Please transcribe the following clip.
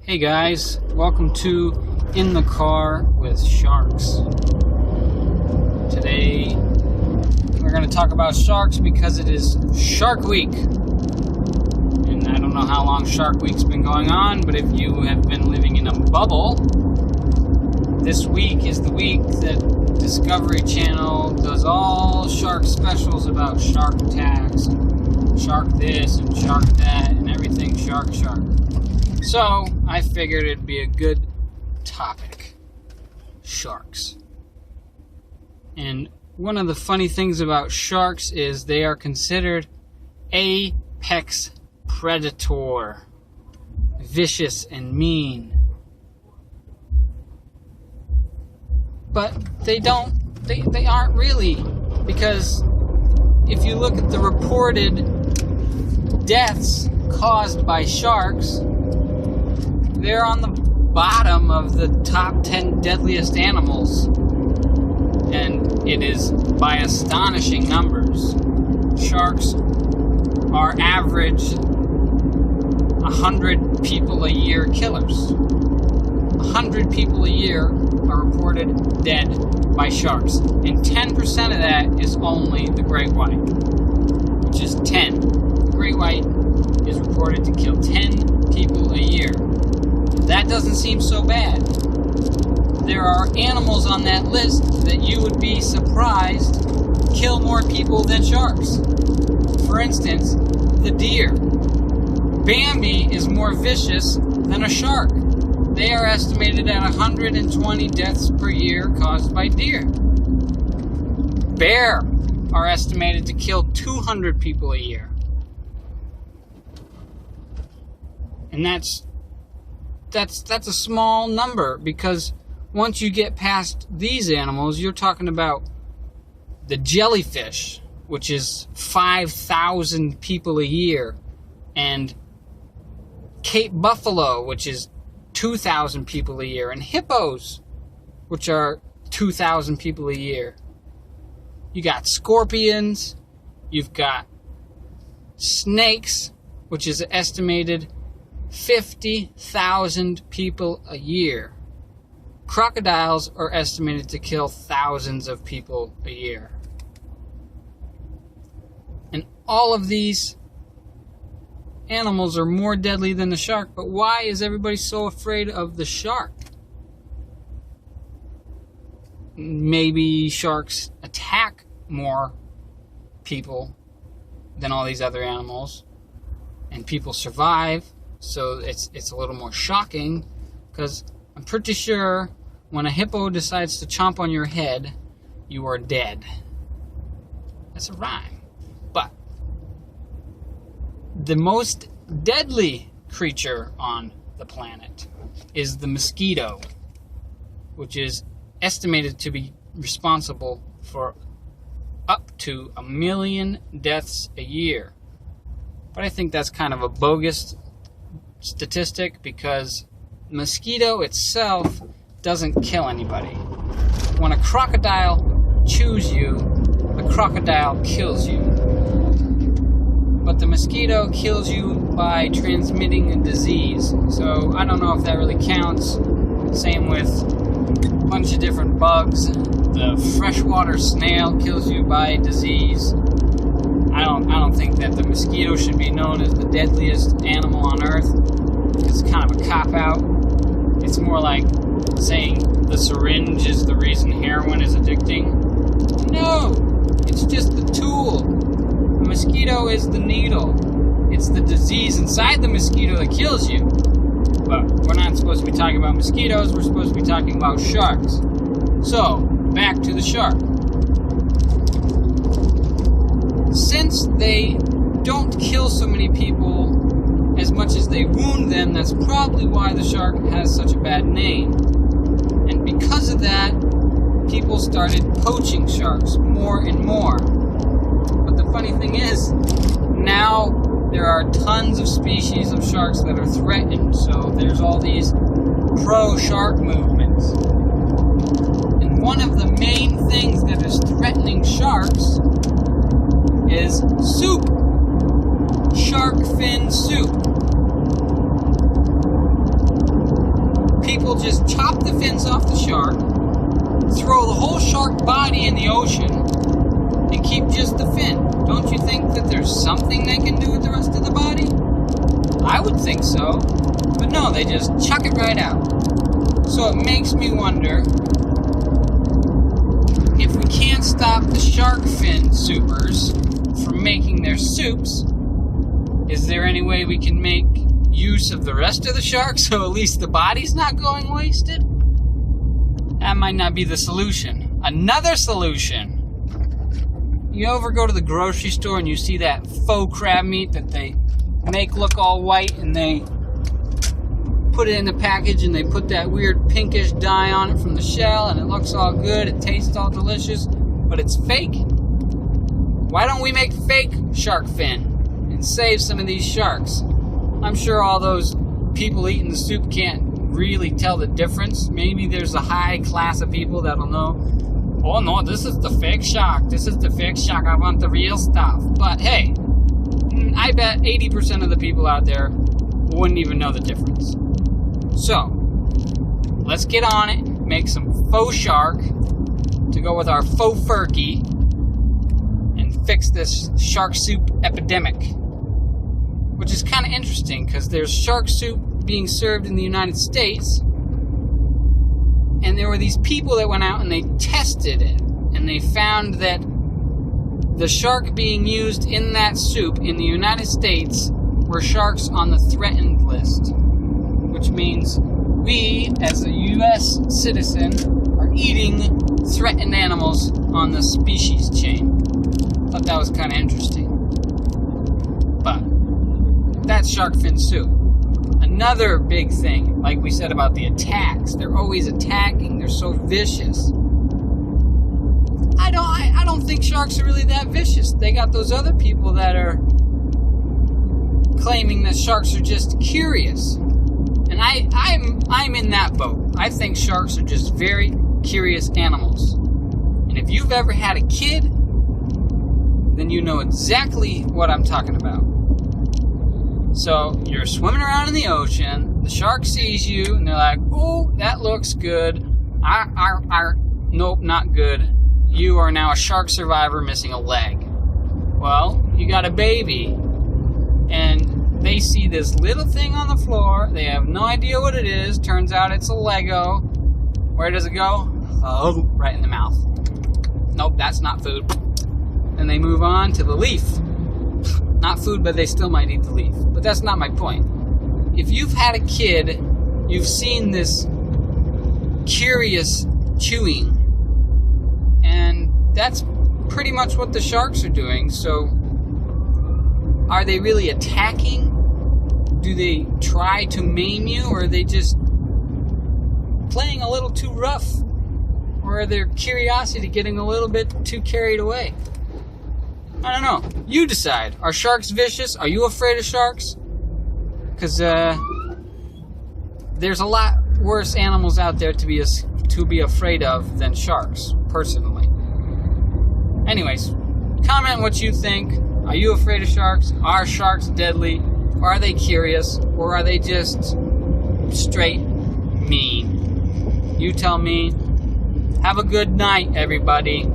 Hey guys, welcome to In the Car with Sharks. Today we're going to talk about sharks because it is Shark Week. And I don't know how long Shark Week's been going on, but if you have been living in a bubble, this week is the week that Discovery Channel does all shark specials about shark attacks, and shark this and shark that, and everything shark. So, I figured it'd be a good topic. Sharks. And one of the funny things about sharks is they are considered apex predator. Vicious and mean. But they aren't really. Because if you look at the reported deaths caused by sharks, they're on the bottom of the top 10 deadliest animals, and it is by astonishing numbers. Sharks are average 100 people a year killers. 100 people a year are reported dead by sharks, and 10% of that is only the great white, which is 10. The great white is reported to kill 10 people a year. That doesn't seem so bad. There are animals on that list that you would be surprised kill more people than sharks. For instance, the deer. Bambi is more vicious than a shark. They are estimated at 120 deaths per year caused by deer. Bear are estimated to kill 200 people a year. And that's a small number, because once you get past these animals, you're talking about the jellyfish, which is 5,000 people a year, and Cape buffalo, which is 2,000 people a year, and hippos, which are 2,000 people a year. You got scorpions, you've got snakes, which is estimated 50,000 people a year. Crocodiles are estimated to kill thousands of people a year. And all of these animals are more deadly than the shark, but why is everybody so afraid of the shark? Maybe sharks attack more people than all these other animals, and people survive. So it's a little more shocking, because I'm pretty sure when a hippo decides to chomp on your head, you are dead. That's a rhyme. But the most deadly creature on the planet is the mosquito, which is estimated to be responsible for up to 1 million deaths a year. But I think that's kind of a bogus statistic, because mosquito itself doesn't kill anybody. When a crocodile chews you, the crocodile kills you. But the mosquito kills you by transmitting a disease. So I don't know if that really counts. Same with a bunch of different bugs. The freshwater snail kills you by disease. I don't think that the mosquito should be known as the deadliest animal on earth. It's kind of a cop-out. It's more like saying the syringe is the reason heroin is addicting. No! It's just the tool. The mosquito is the needle. It's the disease inside the mosquito that kills you. But we're not supposed to be talking about mosquitoes, we're supposed to be talking about sharks. So, back to the shark. Since they don't kill so many people as much as they wound them, that's probably why the shark has such a bad name. And because of that, people started poaching sharks more and more. But the funny thing is, now there are tons of species of sharks that are threatened, so there's all these pro-shark movements. And one of the main things that is threatening sharks is soup. Shark fin soup. just chop the fins off the shark, throw the whole shark body in the ocean, and keep just the fin. Don't you think that there's something they can do with the rest of the body? I would think so. But no, they just chuck it right out. So it makes me wonder, if we can't stop the shark fin soupers from making their soups, is there any way we can make use of the rest of the shark so at least the body's not going wasted? That might not be the solution. Another solution. You ever go to the grocery store and you see that faux crab meat that they make look all white, and they put it in the package and they put that weird pinkish dye on it from the shell, and it looks all good, it tastes all delicious, but it's fake? Why don't we make fake shark fin and save some of these sharks? I'm sure all those people eating the soup can't really tell the difference. Maybe there's a high class of people that'll know, oh no, this is the fake shark, this is the fake shark, I want the real stuff. But hey, I bet 80% of the people out there wouldn't even know the difference. So, let's get on it, make some faux shark to go with our faux furky, and fix this shark soup epidemic. Which is kind of interesting, because there's shark soup being served in the United States, and there were these people that went out and they tested it, and they found that the shark being used in that soup in the United States were sharks on the threatened list, which means we, as a U.S. citizen, are eating threatened animals on the species chain. Thought that was kind of interesting. But that's shark fin soup. Another big thing, like we said about the attacks, they're always attacking, they're so vicious. I don't think sharks are really that vicious. They got those other people that are claiming that sharks are just curious. And I'm in that boat. I think sharks are just very curious animals. And if you've ever had a kid, then you know exactly what I'm talking about. So you're swimming around in the ocean, the shark sees you, and they're like, oh, that looks good. Nope, not good. You are now a shark survivor missing a leg. Well, you got a baby, and they see this little thing on the floor. They have no idea what it is. Turns out it's a Lego. Where does it go? Oh, right in the mouth. Nope, that's not food. And they move on to the leaf. Not food, but they still might eat the leaf. But that's not my point. If you've had a kid, you've seen this curious chewing. And that's pretty much what the sharks are doing. So, are they really attacking? Do they try to maim you? Or are they just playing a little too rough? Or are their curiosity getting a little bit too carried away? I don't know. You decide. Are sharks vicious? Are you afraid of sharks? Because there's a lot worse animals out there to be afraid of than sharks, personally. Anyways, comment what you think. Are you afraid of sharks? Are sharks deadly? Or are they curious? Or are they just straight mean? You tell me. Have a good night, everybody.